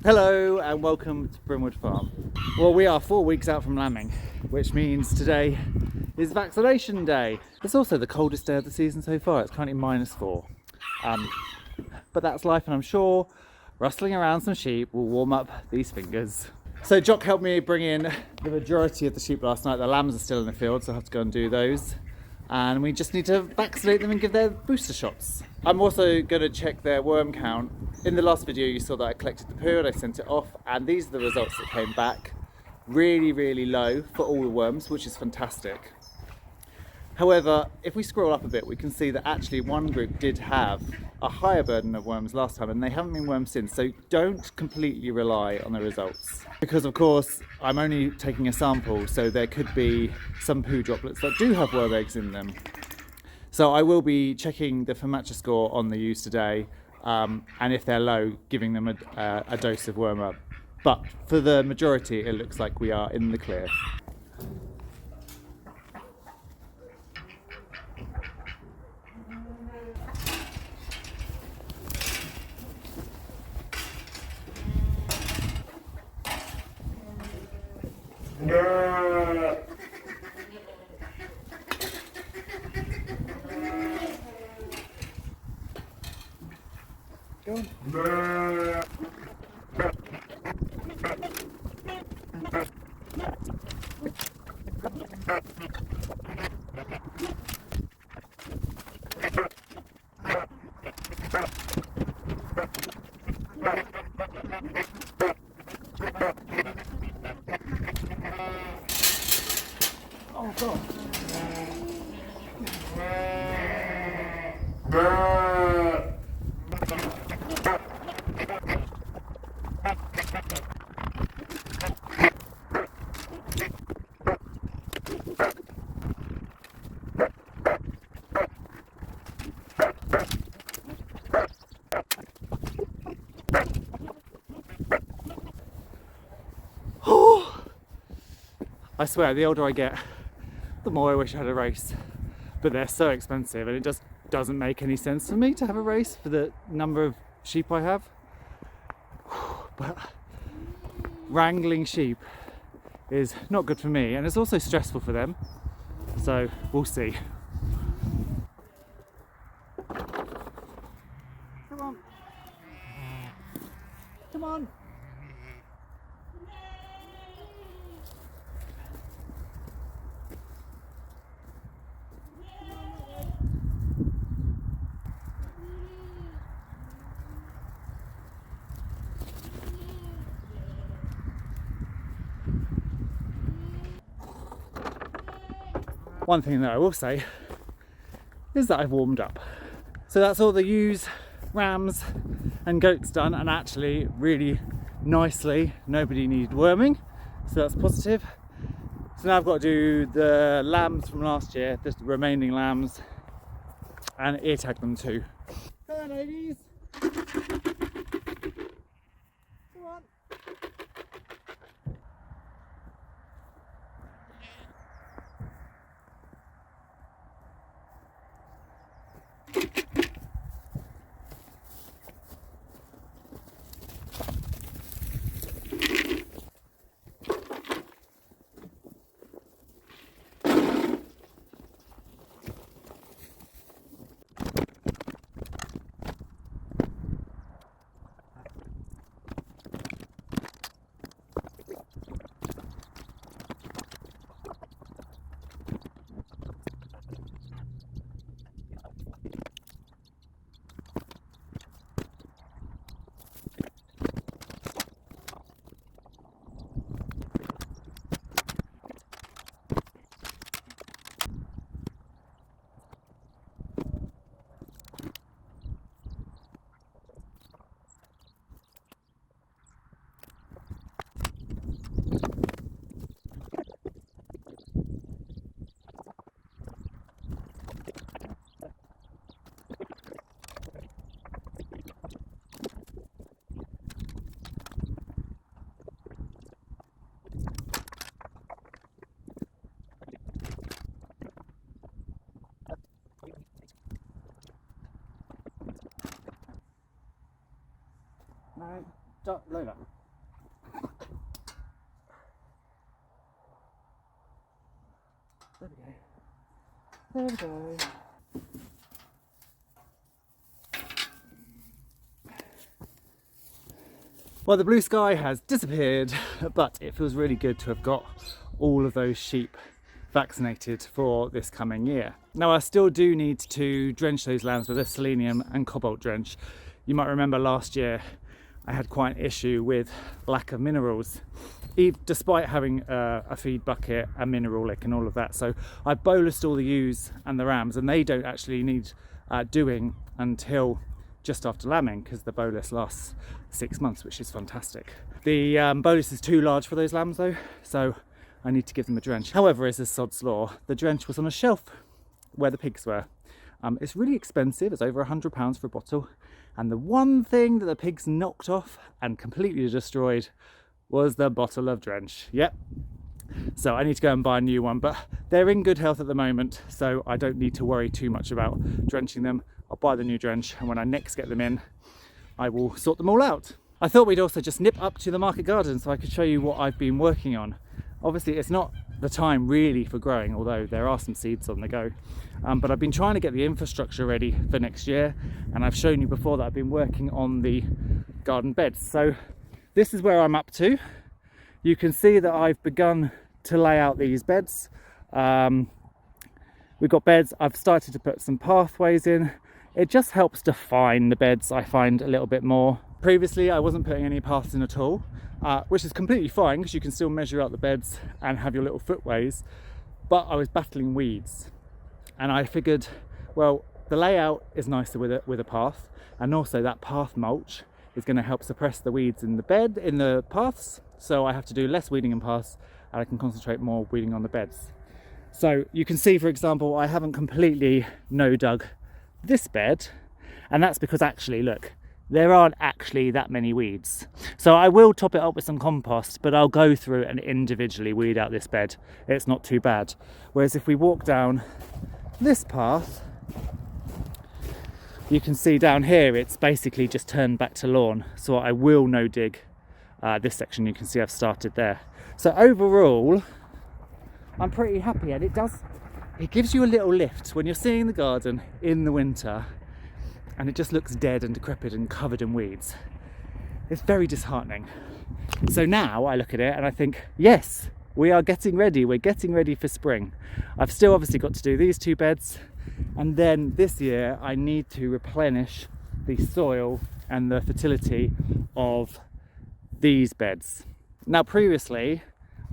Hello and welcome to Brimwood Farm. Well, we are 4 weeks out from lambing, which means today is vaccination day. It's also the coldest day of the season so far. It's currently -4. But that's life, and I'm sure rustling around some sheep will warm up these fingers. So Jock helped me bring in the majority of the sheep last night. The lambs are still in the field, so I have to go and do those. And we just need to vaccinate them and give their booster shots. I'm also going to check their worm count. In the last video you saw that I collected the poo and I sent it off, and these are the results that came back. Really low for all the worms, which is fantastic. However, if we scroll up a bit, we can see that actually one group did have a higher burden of worms last time, and they haven't been wormed since, so don't completely rely on the results. Because of course, I'm only taking a sample, so there could be some poo droplets that do have worm eggs in them. So I will be checking the Fermatcha score on the ewes today, and if they're low, giving them a dose of worm up. But for the majority, it looks like we are in the clear. Go on. Oh God. I swear, the older I get, the more I wish I had a race. But they're so expensive, and it just doesn't make any sense for me to have a race for the number of sheep I have. But wrangling sheep is not good for me, and it's also stressful for them. So we'll see. Come on. Come on. One thing that I will say is that I've warmed up. So that's all the ewes, rams and goats done, and actually really nicely nobody needed worming, so that's positive. So now I've got to do the lambs from last year, the remaining lambs, and ear tag them too. Come on ladies! Come on! Lola. There we go. There we go. Well, the blue sky has disappeared, but it feels really good to have got all of those sheep vaccinated for this coming year. Now, I still do need to drench those lambs with a selenium and cobalt drench. You might remember last year I had quite an issue with lack of minerals, despite having a feed bucket, a mineral lick and all of that. So I bolused all the ewes and the rams, and they don't actually need doing until just after lambing, because the bolus lasts 6 months, which is fantastic. The bolus is too large for those lambs though, so I need to give them a drench. However, as is sod's law, the drench was on a shelf where the pigs were. It's really expensive, it's over £100 for a bottle, and the one thing that the pigs knocked off and completely destroyed was the bottle of drench. Yep. So I need to go and buy a new one, but they're in good health at the moment, so I don't need to worry too much about drenching them. I'll buy the new drench, and when I next get them in, I will sort them all out. I thought we'd also just nip up to the market garden so I could show you what I've been working on. Obviously, it's not the time really for growing, although there are some seeds on the go. But I've been trying to get the infrastructure ready for next year, and I've shown you before that I've been working on the garden beds. So this is where I'm up to. You can see that I've begun to lay out these beds. We've got beds, I've started to put some pathways in. It just helps define the beds, I find, a little bit more. Previously I wasn't putting any paths in at all, which is completely fine because you can still measure out the beds and have your little footways, but I was battling weeds, and I figured, well, the layout is nicer with a path, and also that path mulch is going to help suppress the weeds in the paths, so I have to do less weeding in paths and I can concentrate more weeding on the beds. So you can see, for example, I haven't completely no-dug this bed, and that's because actually, look, there aren't actually that many weeds. So I will top it up with some compost, but I'll go through and individually weed out this bed. It's not too bad. Whereas if we walk down this path, you can see down here it's basically just turned back to lawn. So I will no dig this section. You can see I've started there. So overall, I'm pretty happy, and it gives you a little lift when you're seeing the garden in the winter and it just looks dead and decrepit and covered in weeds. It's very disheartening. So now I look at it and I think, yes, we are getting ready. We're getting ready for spring. I've still obviously got to do these 2 beds, and then this year I need to replenish the soil and the fertility of these beds. Now previously,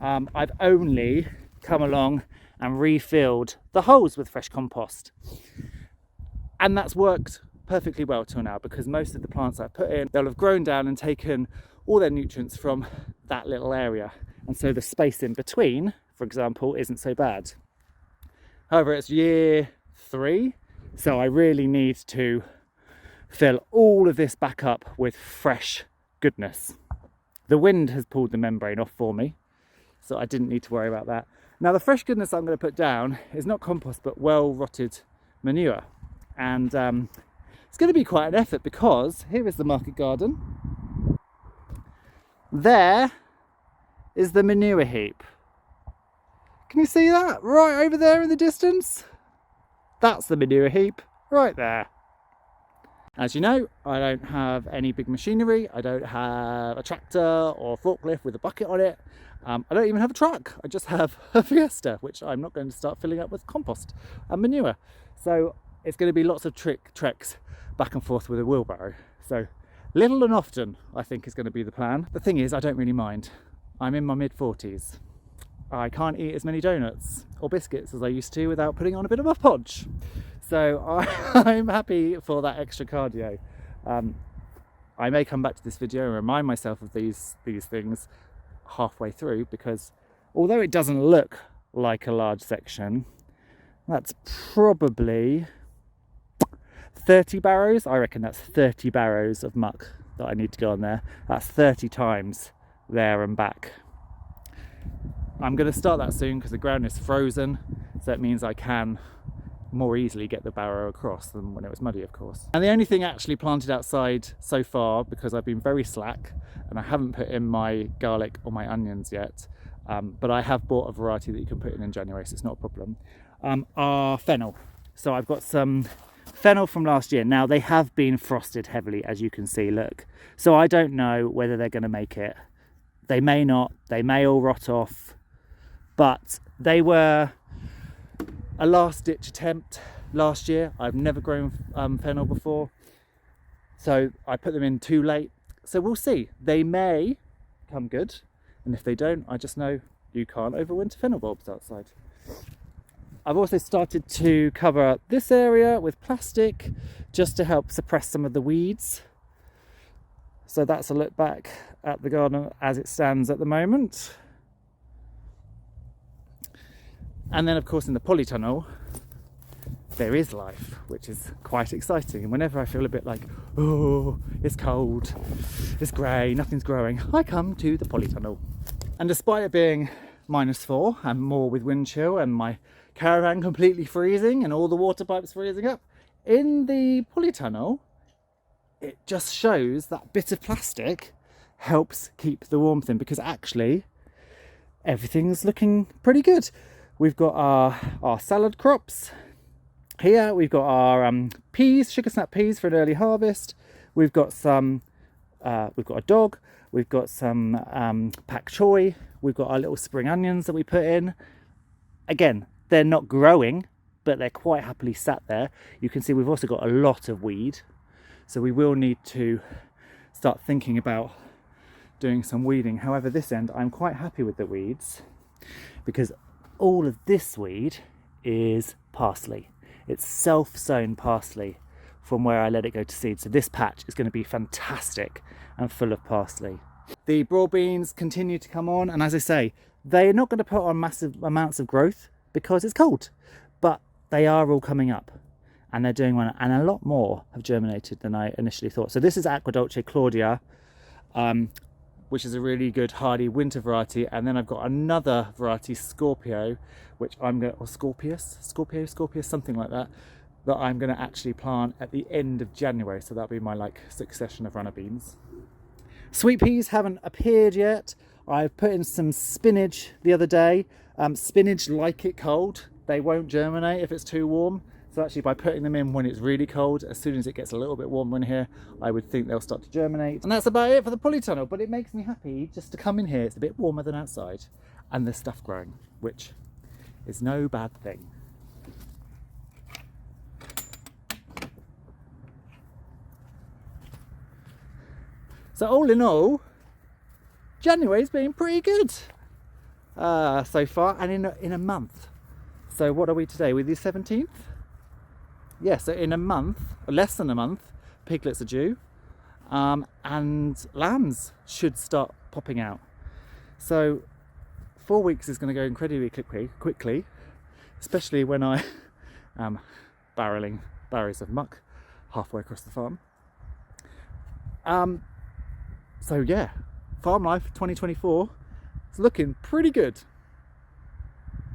I've only come along and refilled the holes with fresh compost, and that's worked perfectly well till now, because most of the plants I've put in, they'll have grown down and taken all their nutrients from that little area, and so the space in between, for example, isn't so bad. However, it's year 3, so I really need to fill all of this back up with fresh goodness. The wind has pulled the membrane off for me, so I didn't need to worry about that. Now the fresh goodness I'm going to put down is not compost, but well rotted manure, and it's going to be quite an effort, because here is the market garden. There is the manure heap. Can you see that? Right over there in the distance? That's the manure heap right there. As you know, I don't have any big machinery. I don't have a tractor or forklift with a bucket on it. I don't even have a truck. I just have a Fiesta, which I'm not going to start filling up with compost and manure. So it's going to be lots of treks back and forth with a wheelbarrow. So little and often, I think, is going to be the plan. The thing is, I don't really mind. I'm in my mid-40s. I can't eat as many donuts or biscuits as I used to without putting on a bit of a podge. So I'm happy for that extra cardio. I may come back to this video and remind myself of these things halfway through, because although it doesn't look like a large section, that's probably 30 barrows. I reckon that's 30 barrows of muck that I need to go on there. That's 30 times there and back. I'm going to start that soon because the ground is frozen, so it means I can more easily get the barrow across than when it was muddy, of course. And the only thing actually planted outside so far, because I've been very slack and I haven't put in my garlic or my onions yet, but I have bought a variety that you can put in January, so it's not a problem, are fennel. So I've got some fennel from last year. Now they have been frosted heavily, as you can see, look. So I don't know whether they're going to make it. They may not, they may all rot off, but they were a last ditch attempt last year. I've never grown fennel before, so I put them in too late. So we'll see. They may come good, and if they don't, I just know you can't overwinter fennel bulbs outside. I've also started to cover up this area with plastic just to help suppress some of the weeds. So that's a look back at the garden as it stands at the moment. And then of course in the polytunnel there is life, which is quite exciting. And whenever I feel a bit like, oh, it's cold, it's grey, nothing's growing, I come to the polytunnel. And despite it being -4 and more with wind chill and my caravan completely freezing and all the water pipes freezing up, in the polytunnel it just shows that bit of plastic helps keep the warmth in, because actually everything's looking pretty good. We've got our salad crops here, we've got our peas, sugar snap peas for an early harvest, we've got some we've got a dog, we've got some pak choi, we've got our little spring onions that we put in. Again, they're not growing, but they're quite happily sat there. You can see we've also got a lot of weed, so we will need to start thinking about doing some weeding. However, this end I'm quite happy with the weeds, because all of this weed is parsley. It's self-sown parsley from where I let it go to seed. So this patch is going to be fantastic and full of parsley. The broad beans continue to come on, and as I say, they're not going to put on massive amounts of growth because it's cold, but they are all coming up and they're doing well, and a lot more have germinated than I initially thought. So this is Aquadolce Claudia, which is a really good hardy winter variety, and then I've got another variety, Scorpio, which I'm going to, or Scorpius, something like that, that I'm going to actually plant at the end of January. So that'll be my like succession of runner beans. Sweet peas haven't appeared yet. I've put in some spinach the other day. Spinach like it cold. They won't germinate if it's too warm. So actually by putting them in when it's really cold, as soon as it gets a little bit warmer in here, I would think they'll start to germinate. And that's about it for the polytunnel, but it makes me happy just to come in here. It's a bit warmer than outside, and there's stuff growing, which is no bad thing. So all in all, January's been pretty good so far, and in a month. So what are we today? We're the 17th? Yeah, so in a month, or less than a month, piglets are due, and lambs should start popping out. So 4 weeks is going to go incredibly quickly, especially when I am barreling barrows of muck halfway across the farm. So yeah, farm life 2024 is looking pretty good.